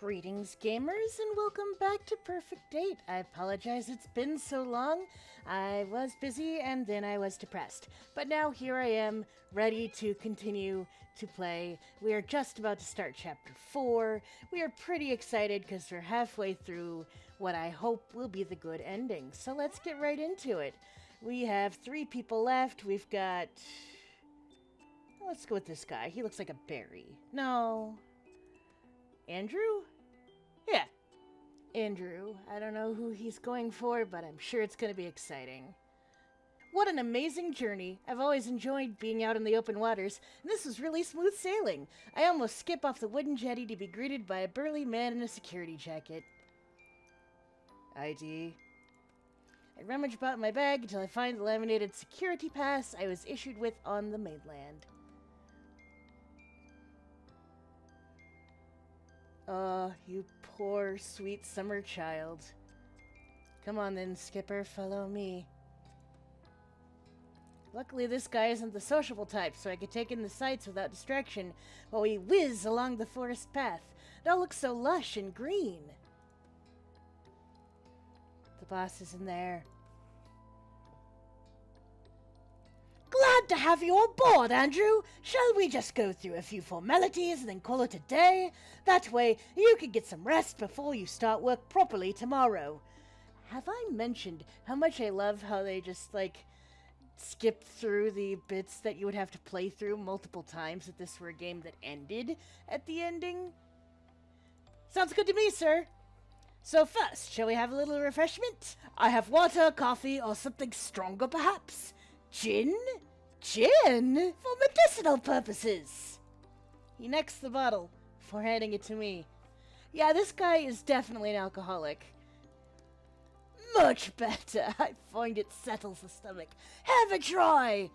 Greetings, gamers, and welcome back to Perfect Date. I apologize it's been so long. I was busy and then I was depressed. But now here I am, ready to continue to play. We are just about to start Chapter 4. We are pretty excited because we're halfway through what I hope will be the good ending. So let's get right into it. We have 3 people left. We've got... Let's go with this guy. He looks like a berry. No... Andrew? Yeah, Andrew. I don't know who he's going for, but I'm sure it's going to be exciting. What an amazing journey. I've always enjoyed being out in the open waters, and this was really smooth sailing. I almost skip off the wooden jetty to be greeted by a burly man in a security jacket. ID. I rummage about in my bag until I find the laminated security pass I was issued with on the mainland. Oh, you poor, sweet summer child. Come on then, Skipper, follow me. Luckily, this guy isn't the sociable type, so I could take in the sights without distraction while we whiz along the forest path. It all looks so lush and green. The boss is in there. Glad to have you on board, Andrew. Shall we just go through a few formalities and then call it a day? That way, you can get some rest before you start work properly tomorrow. Have I mentioned how much I love how they just, skip through the bits that you would have to play through multiple times if this were a game that ended at the ending? Sounds good to me, sir. So first, shall we have a little refreshment? I have water, coffee, or something stronger, perhaps? Gin? Gin? For medicinal purposes. He necks the bottle before handing it to me. Yeah, this guy is definitely an alcoholic. Much better. I find it settles the stomach. Have a try.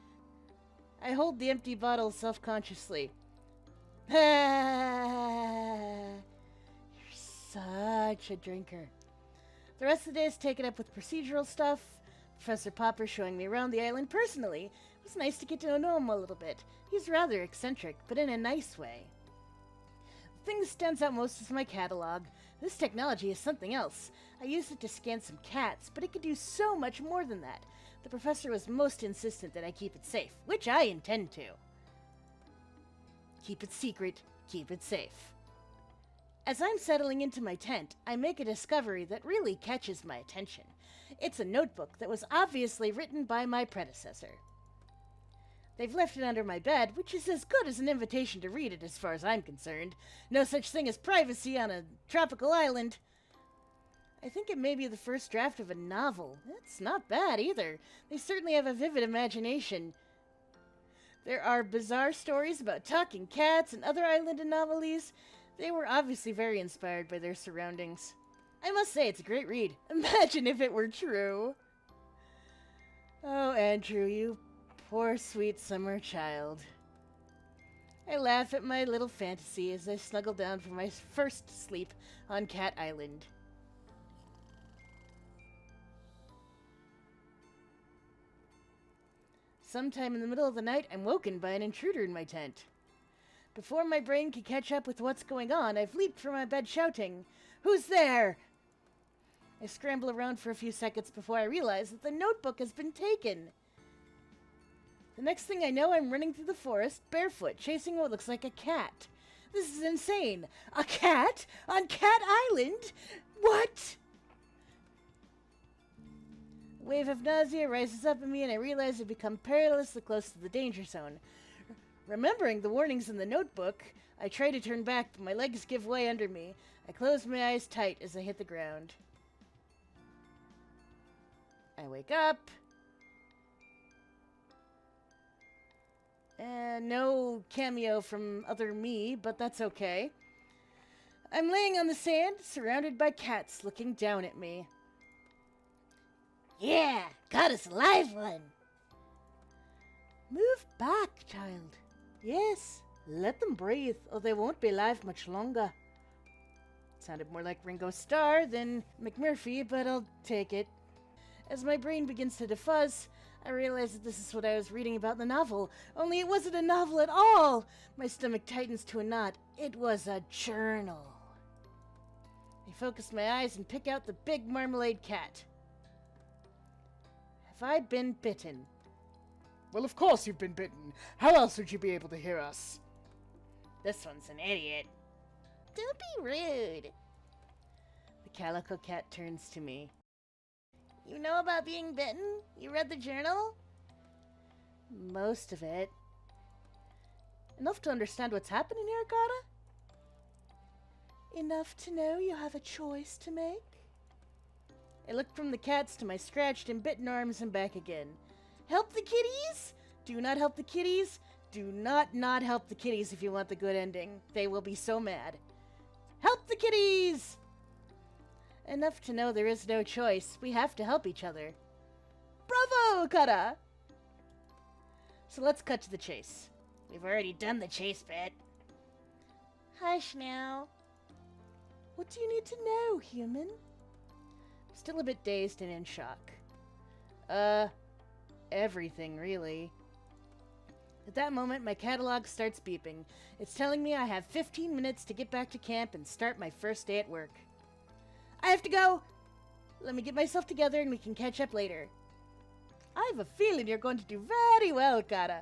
I hold the empty bottle self-consciously. You're such a drinker. The rest of the day is taken up with procedural stuff. Professor Popper showing me around the island personally. It was nice to get to know him a little bit. He's rather eccentric, but in a nice way. The thing that stands out most is my catalog. This technology is something else. I used it to scan some cats, but it could do so much more than that. The professor was most insistent that I keep it safe, which I intend to. Keep it secret, keep it safe. As I'm settling into my tent, I make a discovery that really catches my attention. It's a notebook that was obviously written by my predecessor. They've left it under my bed, which is as good as an invitation to read it as far as I'm concerned. No such thing as privacy on a tropical island. I think it may be the first draft of a novel. That's not bad either. They certainly have a vivid imagination. There are bizarre stories about talking cats and other island anomalies. They were obviously very inspired by their surroundings. I must say, it's a great read. Imagine if it were true. Oh, Andrew, you poor sweet summer child. I laugh at my little fantasy as I snuggle down for my first sleep on Cat Island. Sometime in the middle of the night, I'm woken by an intruder in my tent. Before my brain can catch up with what's going on, I've leaped from my bed shouting, "Who's there?" I scramble around for a few seconds before I realize that the notebook has been taken. The next thing I know, I'm running through the forest, barefoot, chasing what looks like a cat. This is insane. A cat? On Cat Island? What? A wave of nausea rises up in me, and I realize I've become perilously close to the danger zone. Remembering the warnings in the notebook, I try to turn back, but my legs give way under me. I close my eyes tight as I hit the ground. I wake up. And no cameo from other me, but that's okay. I'm laying on the sand, surrounded by cats looking down at me. Yeah, got us a live one. Move back, child. Yes, let them breathe, or they won't be alive much longer. Sounded more like Ringo Starr than McMurphy, but I'll take it. As my brain begins to defuzz, I realize that this is what I was reading about in the novel, only it wasn't a novel at all. My stomach tightens to a knot. It was a journal. I focus my eyes and pick out the big marmalade cat. Have I been bitten? Well, of course you've been bitten. How else would you be able to hear us? This one's an idiot. Don't be rude. The calico cat turns to me. You know about being bitten? You read the journal? Most of it. Enough to understand what's happening here, Gata? Enough to know you have a choice to make? I look from the cats to my scratched and bitten arms and back again. Help the kitties? Do not help the kitties. Do not help the kitties if you want the good ending. They will be so mad. Help the kitties! Enough to know there is no choice. We have to help each other. Bravo, Kata! So let's cut to the chase. We've already done the chase bit. Hush now. What do you need to know, human? Still a bit dazed and in shock. Everything, really. At that moment, my catalog starts beeping. It's telling me I have 15 minutes to get back to camp and start my first day at work. I have to go! Let me get myself together and we can catch up later. I have a feeling you're going to do very well, Kata.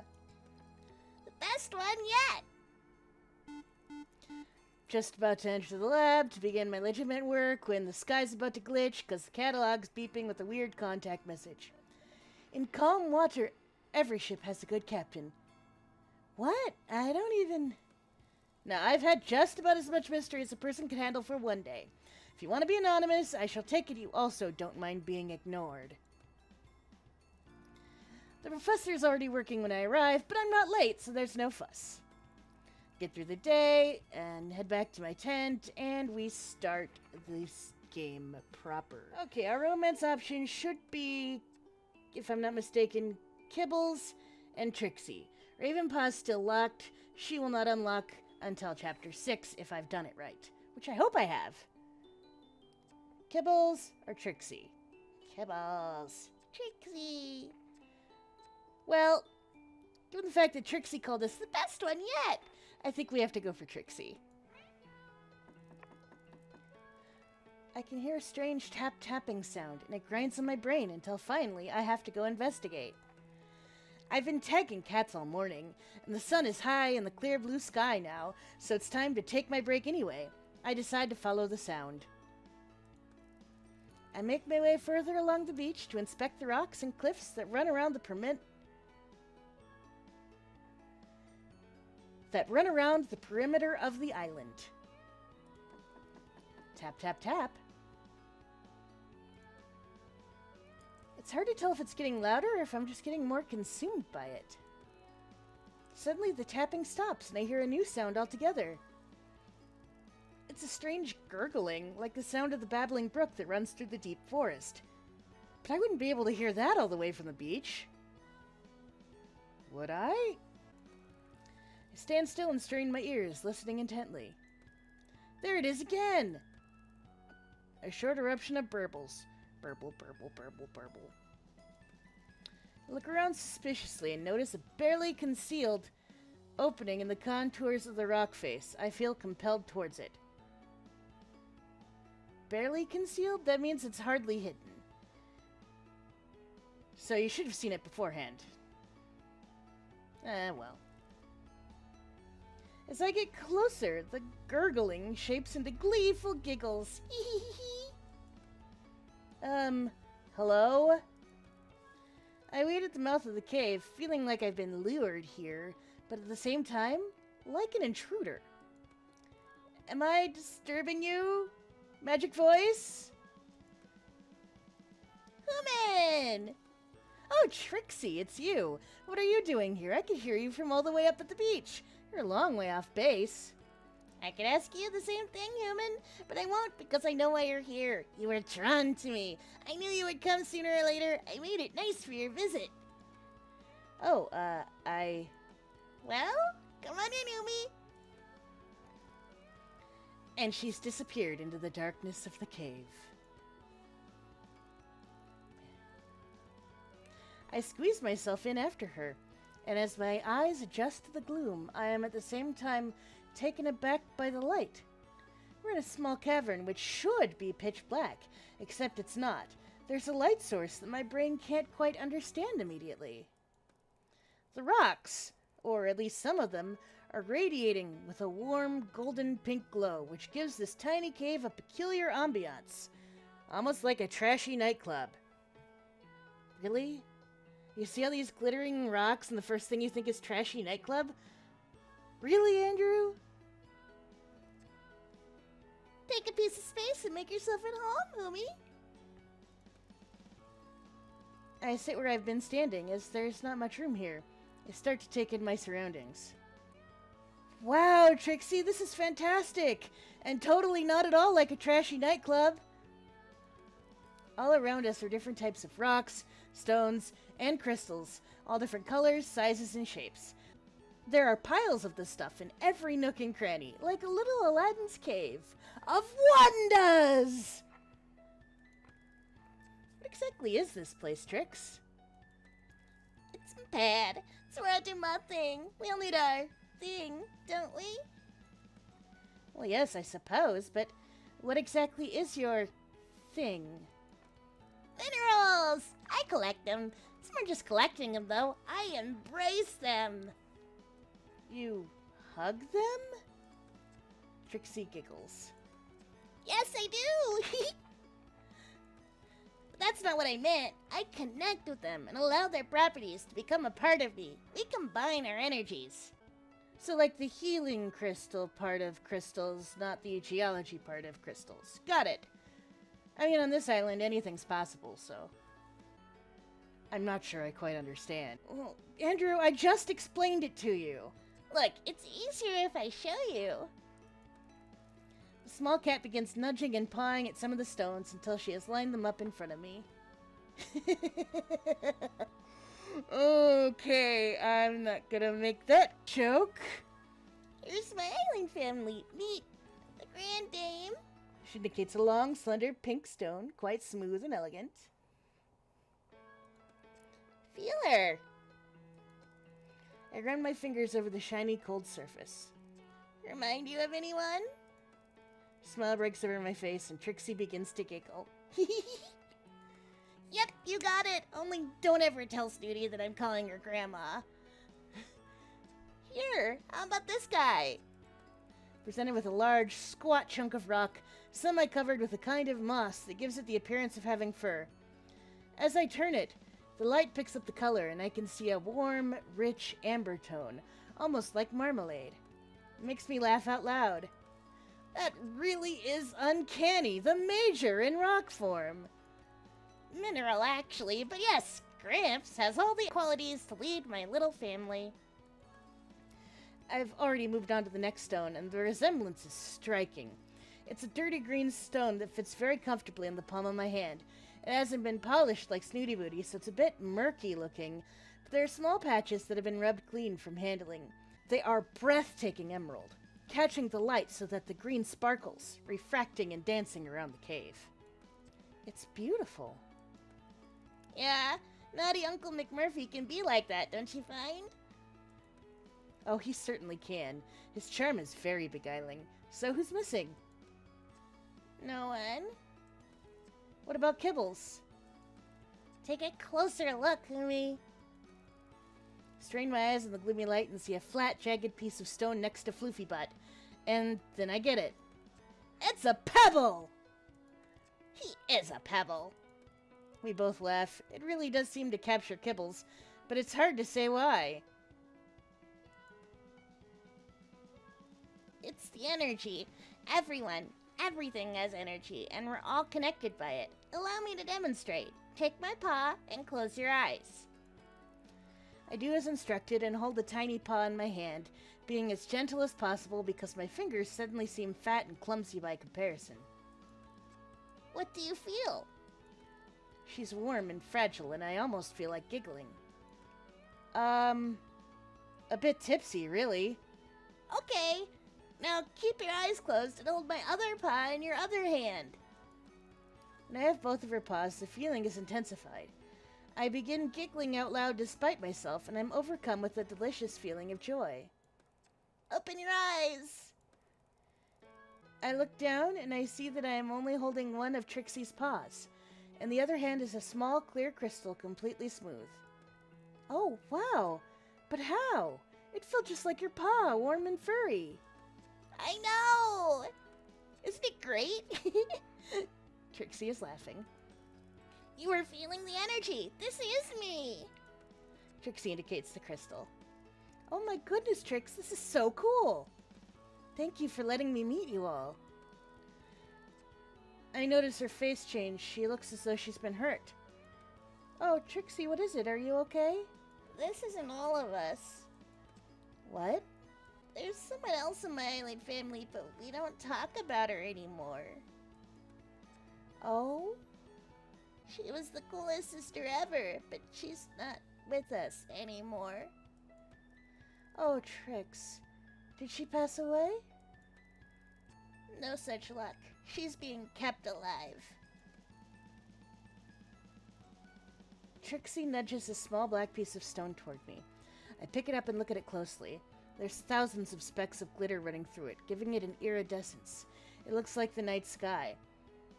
The best one yet! Just about to enter the lab to begin my legitimate work when the sky's about to glitch because the catalog's beeping with a weird contact message. In calm water, every ship has a good captain. What? I don't even... Now, I've had just about as much mystery as a person can handle for one day. If you want to be anonymous, I shall take it you also don't mind being ignored. The professor's already working when I arrive, but I'm not late, so there's no fuss. Get through the day, and head back to my tent, and we start this game proper. Okay, our romance options should be, if I'm not mistaken, Kibbles and Trixie. Ravenpaw's still locked. She will not unlock until Chapter 6 if I've done it right, which I hope I have. Kibbles or Trixie? Kibbles. Trixie. Well, given the fact that Trixie called us the best one yet, I think we have to go for Trixie. I can hear a strange tapping sound, and it grinds on my brain until finally I have to go investigate. I've been tagging cats all morning, and the sun is high in the clear blue sky now, so it's time to take my break anyway. I decide to follow the sound. I make my way further along the beach to inspect the rocks and cliffs that run around the perimeter of the island. Tap, tap, tap. It's hard to tell if it's getting louder or if I'm just getting more consumed by it. Suddenly the tapping stops and I hear a new sound altogether. It's a strange gurgling, like the sound of the babbling brook that runs through the deep forest. But I wouldn't be able to hear that all the way from the beach. Would I? I stand still and strain my ears, listening intently. There it is again! A short eruption of burbles. Burble, burble, burble, burble. I look around suspiciously and notice a barely concealed opening in the contours of the rock face. I feel compelled towards it. Barely concealed? That means it's hardly hidden. So you should have seen it beforehand. Well. As I get closer, the gurgling shapes into gleeful giggles. Hello? I wait at the mouth of the cave, feeling like I've been lured here, but at the same time, like an intruder. Am I disturbing you? Magic voice? Human! Oh, Trixie, it's you. What are you doing here? I could hear you from all the way up at the beach. You're a long way off base. I could ask you the same thing, human, but I won't because I know why you're here. You were drawn to me. I knew you would come sooner or later. I made it nice for your visit. Oh, Well, come on in, Umi. And she's disappeared into the darkness of the cave. I squeeze myself in after her, and as my eyes adjust to the gloom, I am at the same time taken aback by the light. We're in a small cavern which should be pitch black, except it's not. There's a light source that my brain can't quite understand immediately. The rocks, or at least some of them, are radiating with a warm golden pink glow, which gives this tiny cave a peculiar ambiance, almost like a trashy nightclub. Really? You see all these glittering rocks and the first thing you think is trashy nightclub? Really, Andrew? Take a piece of space and make yourself at home, homie. I sit where I've been standing, as there's not much room here. I start to take in my surroundings. Wow, Trixie, this is fantastic! And totally not at all like a trashy nightclub. All around us are different types of rocks, stones, and crystals, all different colors, sizes, and shapes. There are piles of this stuff in every nook and cranny, like a little Aladdin's cave of wonders! What exactly is this place, Trix? It's bad. It's where I do my thing. We all need our thing, don't we? Well, yes, I suppose, but what exactly is your thing? Minerals! I collect them. It's more just collecting them, though. I embrace them. You hug them? Trixie giggles. Yes, I do! But that's not what I meant. I connect with them and allow their properties to become a part of me. We combine our energies. So like the healing crystal part of crystals, not the geology part of crystals. Got it. I mean, on this island, anything's possible, so... I'm not sure I quite understand. Well, Andrew, I just explained it to you. Look, it's easier if I show you. The small cat begins nudging and pawing at some of the stones until she has lined them up in front of me. Okay, I'm not gonna make that joke. Here's my island family. Meet the Grand Dame. She indicates a long, slender pink stone, quite smooth and elegant. Feel her. I run my fingers over the shiny, cold surface. Remind you of anyone? A smile breaks over my face and Trixie begins to giggle. Yep, you got it. Only don't ever tell Snooty that I'm calling her Grandma. Here, how about this guy? Presented with a large, squat chunk of rock, semi-covered with a kind of moss that gives it the appearance of having fur. As I turn it, the light picks up the color and I can see a warm, rich amber tone, almost like marmalade. It makes me laugh out loud. That really is uncanny, the Major in rock form. Mineral, actually, but yes, Gramps has all the qualities to lead my little family. I've already moved on to the next stone, and the resemblance is striking. It's a dirty green stone that fits very comfortably in the palm of my hand. It hasn't been polished like Snooty Booty, so it's a bit murky looking, but there are small patches that have been rubbed clean from handling. They are breathtaking emerald, catching the light so that the green sparkles, refracting and dancing around the cave. It's beautiful. Yeah, naughty Uncle McMurphy can be like that, don't you find? Oh, he certainly can. His charm is very beguiling. So who's missing? No one. What about Kibbles? Take a closer look, homie. Strain my eyes in the gloomy light and see a flat, jagged piece of stone next to Floofy Butt. And then I get it. It's a pebble! He is a pebble. We both laugh. It really does seem to capture Kibbles, but it's hard to say why. It's the energy. Everyone, everything has energy, and we're all connected by it. Allow me to demonstrate. Take my paw and close your eyes. I do as instructed and hold the tiny paw in my hand, being as gentle as possible because my fingers suddenly seem fat and clumsy by comparison. What do you feel? She's warm and fragile, and I almost feel like giggling. A bit tipsy, really. Okay. Now keep your eyes closed and hold my other paw in your other hand. When I have both of her paws, the feeling is intensified. I begin giggling out loud despite myself, and I'm overcome with a delicious feeling of joy. Open your eyes. I look down and I see that I am only holding one of Trixie's paws, and the other hand is a small clear crystal completely smooth. Oh, wow! But how? It felt just like your paw, warm and furry. I know! Isn't it great? Trixie is laughing. You were feeling the energy. This is me. Trixie indicates the crystal. Oh my goodness, Trix, this is so cool! Thank you for letting me meet you all. I notice her face change. She looks as though she's been hurt. Oh, Trixie, what is it? Are you okay? This isn't all of us. What? There's someone else in my island family, but we don't talk about her anymore. Oh? She was the coolest sister ever, but she's not with us anymore. Oh, Trix. Did she pass away? No such luck. She's being kept alive. Trixie nudges a small black piece of stone toward me. I pick it up and look at it closely. There's thousands of specks of glitter running through it, giving it an iridescence. It looks like the night sky.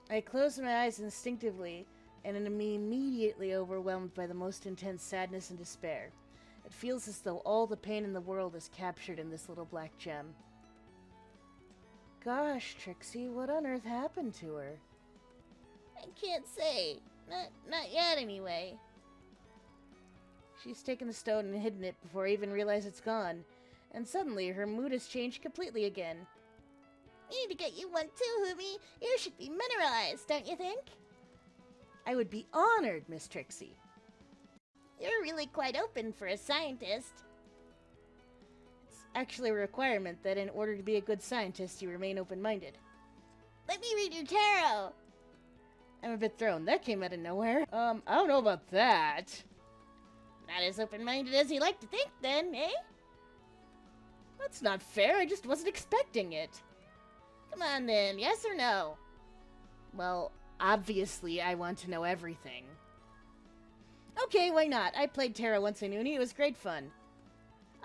I close my eyes instinctively and am immediately overwhelmed by the most intense sadness and despair. It feels as though all the pain in the world is captured in this little black gem. Gosh, Trixie, what on earth happened to her? I can't say. Not yet, anyway. She's taken the stone and hidden it before I even realize it's gone, and suddenly her mood has changed completely again. We need to get you one too, Humi. You should be mineralized, don't you think? I would be honored, Miss Trixie. You're really quite open for a scientist. It's actually a requirement that in order to be a good scientist, you remain open-minded. Let me read your tarot. I'm a bit thrown. That came out of nowhere. I don't know about that. Not as open-minded as you like to think, then, eh? That's not fair. I just wasn't expecting it. Come on, then. Yes or no? Well, obviously, I want to know everything. Okay, why not? I played tarot once in uni. It was great fun.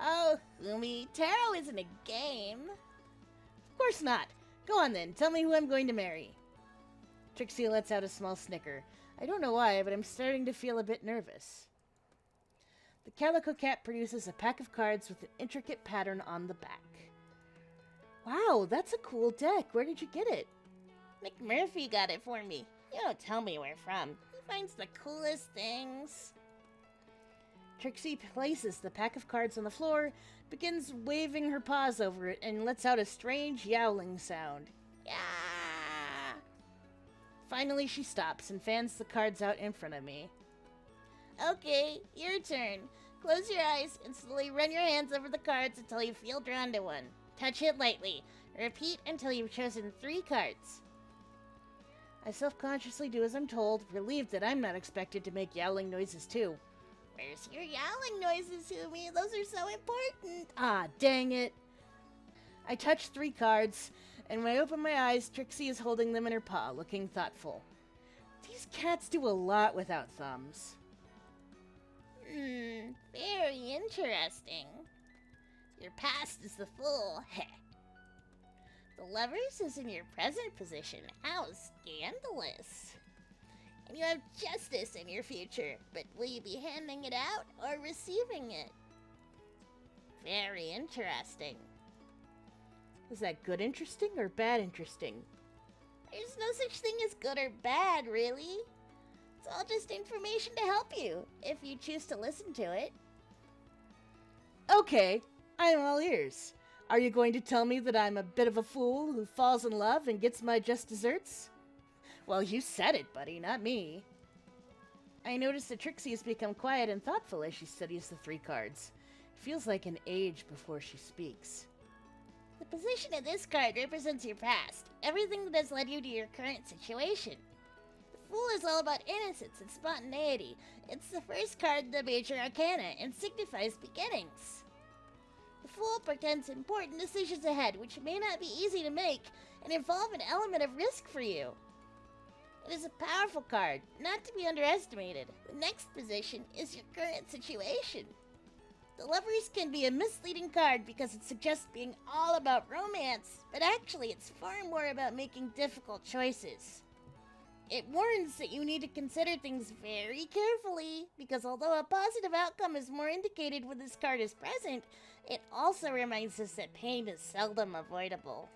Oh, Humi, tarot isn't a game. Of course not. Go on then. Tell me who I'm going to marry. Trixie lets out a small snicker. I don't know why, but I'm starting to feel a bit nervous. The Calico Cat produces a pack of cards with an intricate pattern on the back. Wow, that's a cool deck. Where did you get it? McMurphy got it for me. You don't tell me where from. He finds the coolest things. Trixie places the pack of cards on the floor, begins waving her paws over it, and lets out a strange yowling sound. Yeah. Finally, she stops and fans the cards out in front of me. Okay, your turn. Close your eyes and slowly run your hands over the cards until you feel drawn to one. Touch it lightly. Repeat until you've chosen 3 cards. I self-consciously do as I'm told, relieved that I'm not expected to make yowling noises too. Where's your yowling noises, Humi? Those are so important. Ah, dang it. I touch 3 cards, and when I open my eyes, Trixie is holding them in her paw, looking thoughtful. These cats do a lot without thumbs. Very interesting. Your past is the Fool. Heh. The Lovers is in your present position. How scandalous. And you have Justice in your future, but will you be handing it out or receiving it? Very interesting. Is that good interesting or bad interesting? There's no such thing as good or bad, really. It's all just information to help you, if you choose to listen to it. Okay, I'm all ears. Are you going to tell me that I'm a bit of a fool who falls in love and gets my just desserts? Well, you said it, buddy, not me. I notice that Trixie has become quiet and thoughtful as she studies the 3 cards. It feels like an age before she speaks. The position of this card represents your past, everything that has led you to your current situation. The Fool is all about innocence and spontaneity. It's the first card in the major arcana and signifies beginnings. The Fool portends important decisions ahead, which may not be easy to make and involve an element of risk for you. It is a powerful card, not to be underestimated. The next position is your current situation. The Lovers can be a misleading card because it suggests being all about romance, but actually it's far more about making difficult choices. It warns that you need to consider things very carefully, because although a positive outcome is more indicated when this card is present, it also reminds us that pain is seldom avoidable.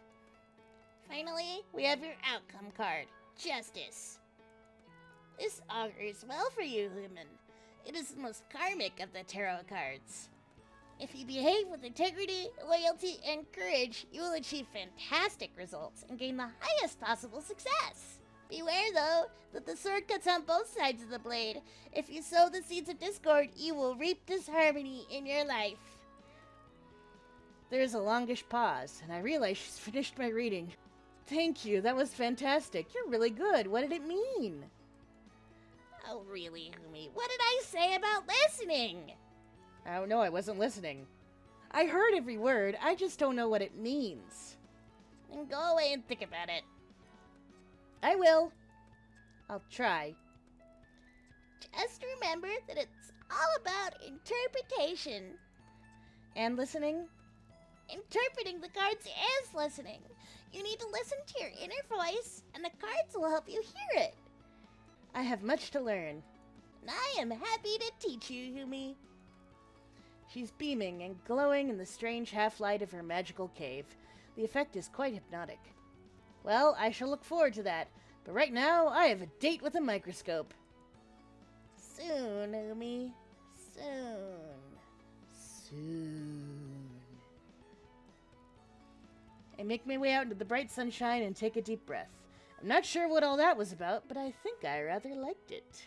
Finally, we have your outcome card, Justice. This augurs well for you, human. It is the most karmic of the tarot cards. If you behave with integrity, loyalty, and courage, you will achieve fantastic results and gain the highest possible success. Beware, though, that the sword cuts on both sides of the blade. If you sow the seeds of discord, you will reap disharmony in your life. There's a longish pause, and I realize she's finished my reading. Thank you, that was fantastic. You're really good. What did it mean? Oh, really, Humi? What did I say about listening? Oh, no, I wasn't listening. I heard every word. I just don't know what it means. Then go away and think about it. I will. I'll try. Just remember that it's all about interpretation. And listening? Interpreting the cards is listening. You need to listen to your inner voice, and the cards will help you hear it. I have much to learn. And I am happy to teach you, Humi. She's beaming and glowing in the strange half-light of her magical cave. The effect is quite hypnotic. Well, I shall look forward to that, but right now I have a date with a microscope. Soon, Humi. Soon. I make my way out into the bright sunshine and take a deep breath. I'm not sure what all that was about, but I think I rather liked it.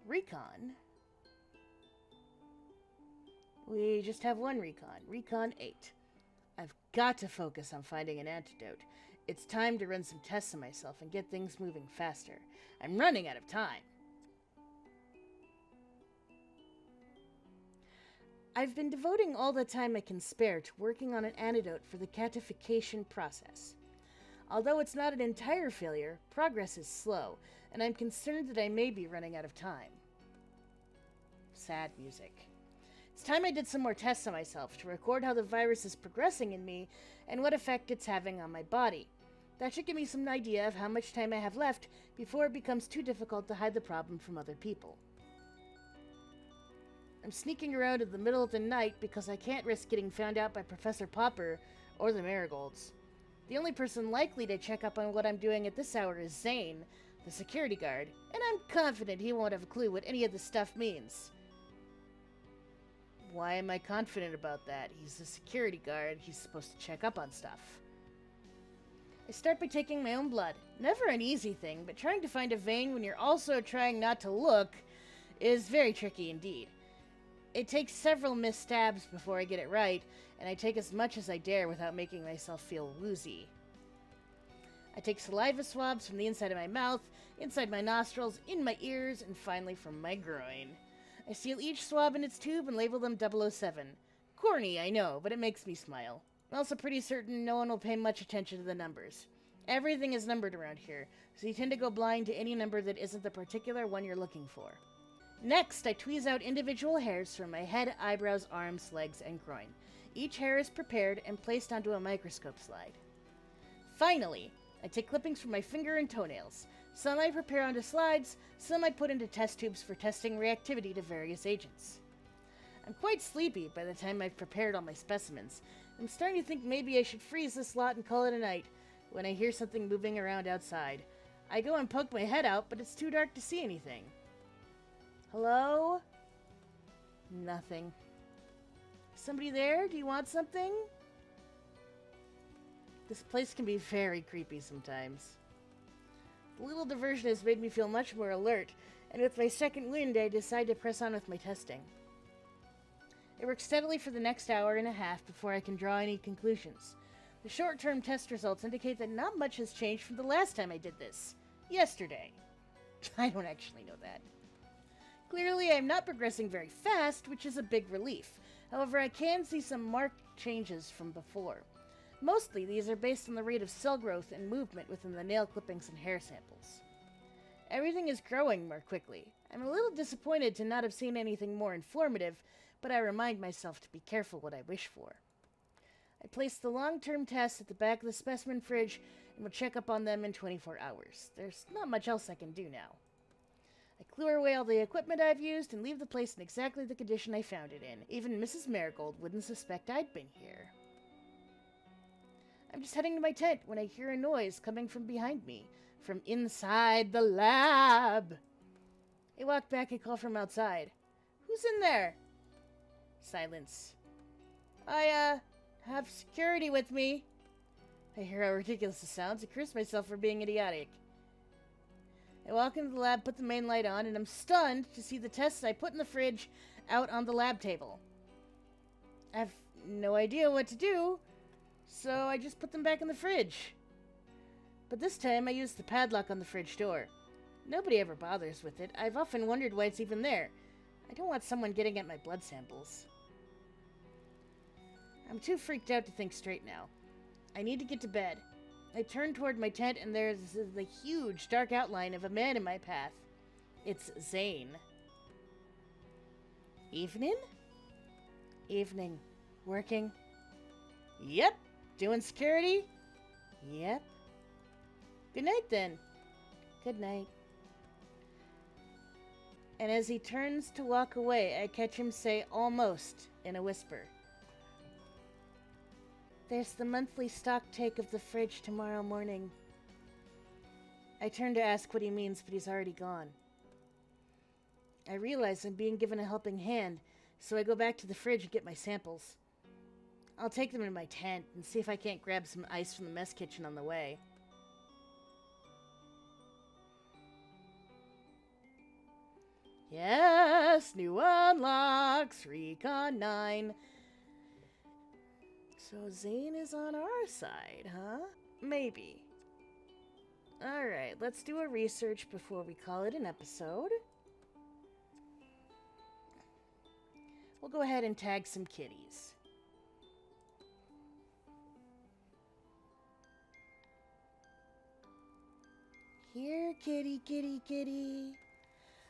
Recon? We just have one recon. Recon 8. I've got to focus on finding an antidote. It's time to run some tests on myself and get things moving faster. I'm running out of time. I've been devoting all the time I can spare to working on an antidote for the catification process. Although it's not an entire failure, progress is slow, and I'm concerned that I may be running out of time. Sad music. It's time I did some more tests on myself to record how the virus is progressing in me and what effect it's having on my body. That should give me some idea of how much time I have left before it becomes too difficult to hide the problem from other people. I'm sneaking around in the middle of the night because I can't risk getting found out by Professor Popper or the Marigolds. The only person likely to check up on what I'm doing at this hour is Zane, the security guard, and I'm confident he won't have a clue what any of this stuff means. Why am I confident about that? He's a security guard. He's supposed to check up on stuff. I start by taking my own blood. Never an easy thing, but trying to find a vein when you're also trying not to look is very tricky indeed. It takes several missed stabs before I get it right, and I take as much as I dare without making myself feel woozy. I take saliva swabs from the inside of my mouth, inside my nostrils, in my ears, and finally from my groin. I seal each swab in its tube and label them 007. Corny, I know, but it makes me smile. I'm also pretty certain no one will pay much attention to the numbers. Everything is numbered around here, so you tend to go blind to any number that isn't the particular one you're looking for. Next, I tweeze out individual hairs from my head, eyebrows, arms, legs, and groin. Each hair is prepared and placed onto a microscope slide. Finally, I take clippings from my finger and toenails. Some I prepare onto slides, some I put into test tubes for testing reactivity to various agents. I'm quite sleepy by the time I've prepared all my specimens. I'm starting to think maybe I should freeze this lot and call it a night when I hear something moving around outside. I go and poke my head out, but it's too dark to see anything. Hello? Nothing. Somebody there? Do you want something? This place can be very creepy sometimes. The little diversion has made me feel much more alert, and with my second wind, I decide to press on with my testing. I work steadily for the next hour and a half before I can draw any conclusions. The short-term test results indicate that not much has changed from the last time I did this. Yesterday. I don't actually know that. Clearly, I'm not progressing very fast, which is a big relief. However, I can see some marked changes from before. Mostly, these are based on the rate of cell growth and movement within the nail clippings and hair samples. Everything is growing more quickly. I'm a little disappointed to not have seen anything more informative, but I remind myself to be careful what I wish for. I place the long-term tests at the back of the specimen fridge and will check up on them in 24 hours. There's not much else I can do now. I clear away all the equipment I've used and leave the place in exactly the condition I found it in. Even Mrs. Marigold wouldn't suspect I'd been here. I'm just heading to my tent when I hear a noise coming from behind me, from inside the lab. I walk back and call from outside. Who's in there? Silence. I have security with me. I hear how ridiculous it sounds and curse myself for being idiotic. I walk into the lab, put the main light on, and I'm stunned to see the tests I put in the fridge out on the lab table. I have no idea what to do, so I just put them back in the fridge. But this time I used the padlock on the fridge door. Nobody ever bothers with it. I've often wondered why it's even there. I don't want someone getting at my blood samples. I'm too freaked out to think straight now. I need to get to bed. I turn toward my tent and there's the huge dark outline of a man in my path. It's Zane. Evening? Evening. Working? Yep. Doing security? Yep. Good night then. Good night. And as he turns to walk away, I catch him say almost in a whisper. There's the monthly stock take of the fridge tomorrow morning. I turn to ask what he means, but he's already gone. I realize I'm being given a helping hand, so I go back to the fridge and get my samples. I'll take them in my tent and see if I can't grab some ice from the mess kitchen on the way. Yes, new unlocks, Recon 9. So Zane is on our side, huh? Maybe. Alright, let's do a research before we call it an episode. We'll go ahead and tag some kitties. Here, kitty, kitty, kitty.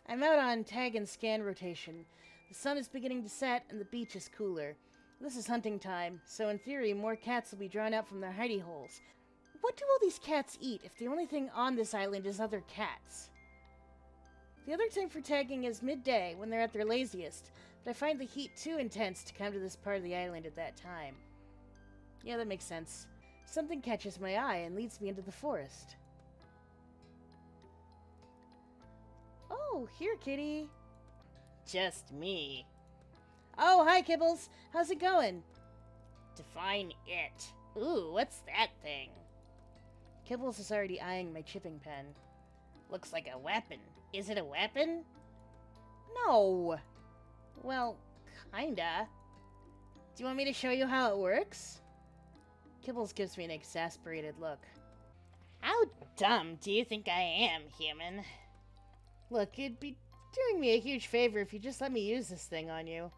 I'm out on tag and scan rotation. The sun is beginning to set and the beach is cooler. This is hunting time, so in theory, more cats will be drawn out from their hidey holes. What do all these cats eat if the only thing on this island is other cats? The other time for tagging is midday, when they're at their laziest, but I find the heat too intense to come to this part of the island at that time. Yeah, that makes sense. Something catches my eye and leads me into the forest. Oh, here, kitty. Just me. Oh, hi, Kibbles. How's it going? Define it. Ooh, what's that thing? Kibbles is already eyeing my chipping pen. Looks like a weapon. Is it a weapon? No. Well, kinda. Do you want me to show you how it works? Kibbles gives me an exasperated look. How dumb do you think I am, human? Look, it'd be doing me a huge favor if you just let me use this thing on you.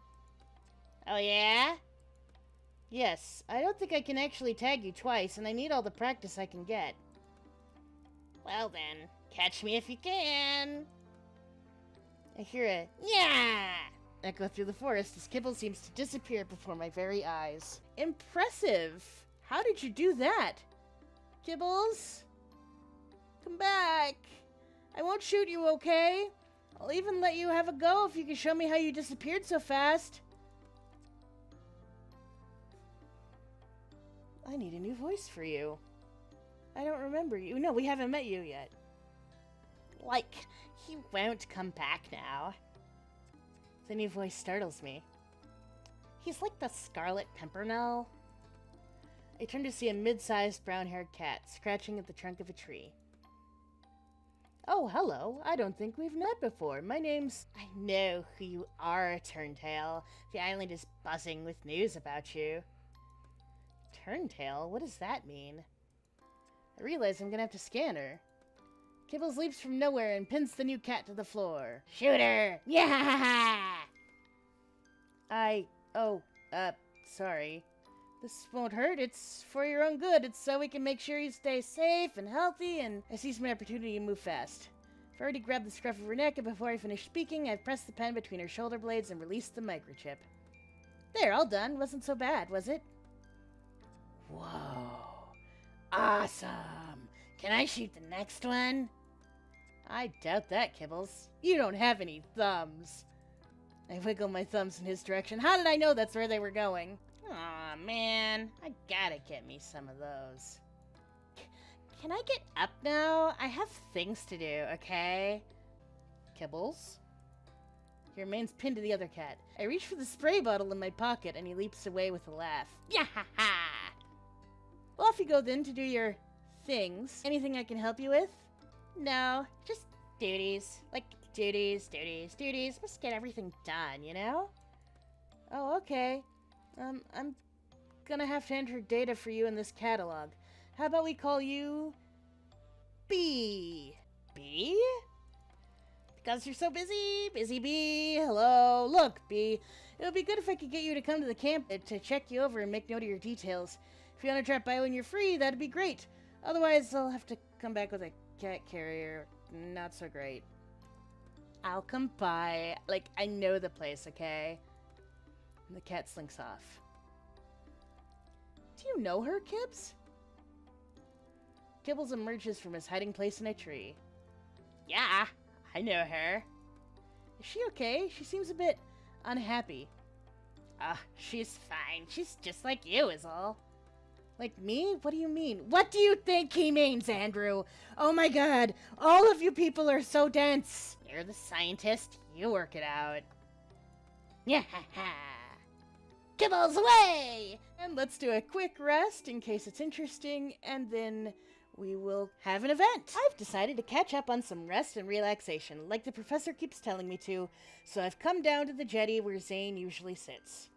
Oh, yeah? Yes, I don't think I can actually tag you twice, and I need all the practice I can get. Well then, catch me if you can. I hear a Yeah! echo through the forest as Kibble seems to disappear before my very eyes. Impressive! How did you do that? Kibbles? Come back! I won't shoot you, okay? I'll even let you have a go if you can show me how you disappeared so fast. I need a new voice for you. I don't remember you. No, we haven't met you yet. Like, he won't come back now. The new voice startles me. He's like the Scarlet Pimpernel. I turn to see a mid-sized brown-haired cat scratching at the trunk of a tree. Oh, hello. I don't think we've met before. My name's... I know who you are, Turntail. The island is buzzing with news about you. Turntail? What does that mean? I realize I'm gonna have to scan her. Kibbles leaps from nowhere and pins the new cat to the floor. Shoot her! Yeah! Sorry. This won't hurt. It's for your own good. It's so we can make sure you stay safe and healthy, and I seize my opportunity to move fast. I've already grabbed the scruff of her neck, and before I finish speaking, I've pressed the pen between her shoulder blades and released the microchip. There, all done. Wasn't so bad, was it? Whoa. Awesome. Can I shoot the next one? I doubt that, Kibbles. You don't have any thumbs. I wiggle my thumbs in his direction. How did I know that's where they were going? Aw, man. I gotta get me some of those. Can I get up now? I have things to do, okay? Kibbles? He remains pinned to the other cat. I reach for the spray bottle in my pocket, and he leaps away with a laugh. Yeah ha ha! Well, off you go then to do your things. Anything I can help you with? No, just duties. Like, duties. Must get everything done, you know? Oh, okay. I'm gonna have to enter data for you in this catalog. How about we call you... B? B? Because you're so busy. Busy B. Hello. Look, B. It would be good if I could get you to come to the camp to check you over and make note of your details. If you want to drop by when you're free, that'd be great. Otherwise, I'll have to come back with a cat carrier. Not so great. I'll come by. Like, I know the place, okay? And the cat slinks off. Do you know her, Kibbs? Kibbles emerges from his hiding place in a tree. Yeah, I know her. Is she okay? She seems a bit unhappy. She's fine. She's just like you is all. Like me? What do you mean? What do you think he means, Andrew? Oh my god, all of you people are so dense. You're the scientist. You work it out. Yeah ha ha. Kibbles away! And let's do a quick rest in case it's interesting, and then we will have an event. I've decided to catch up on some rest and relaxation, like the professor keeps telling me to, so I've come down to the jetty where Zane usually sits.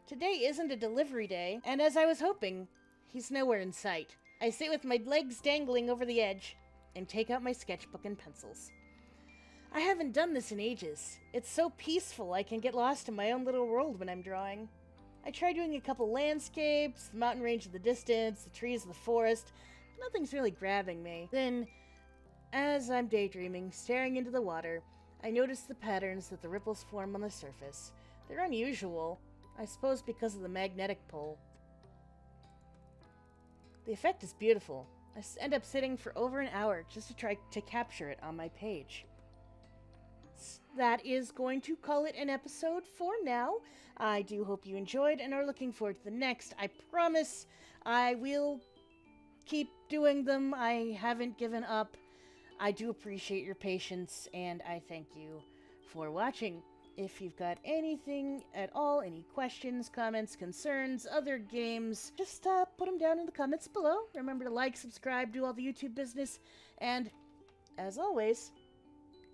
Today isn't a delivery day, and as I was hoping, he's nowhere in sight. I sit with my legs dangling over the edge and take out my sketchbook and pencils. I haven't done this in ages. It's so peaceful I can get lost in my own little world when I'm drawing. I tried doing a couple landscapes, the mountain range in the distance, the trees of the forest. Nothing's really grabbing me. Then, as I'm daydreaming, staring into the water, I notice the patterns that the ripples form on the surface. They're unusual, I suppose because of the magnetic pull. The effect is beautiful. I end up sitting for over an hour just to try to capture it on my page. That is going to call it an episode for now. I do hope you enjoyed and are looking forward to the next. I promise I will keep doing them. I haven't given up. I do appreciate your patience, and I thank you for watching. If you've got anything at all, any questions, comments, concerns, other games, just put them down in the comments below. Remember to like, subscribe, do all the YouTube business, and as always,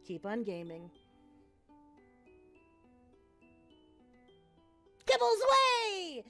keep on gaming. Kibbles away!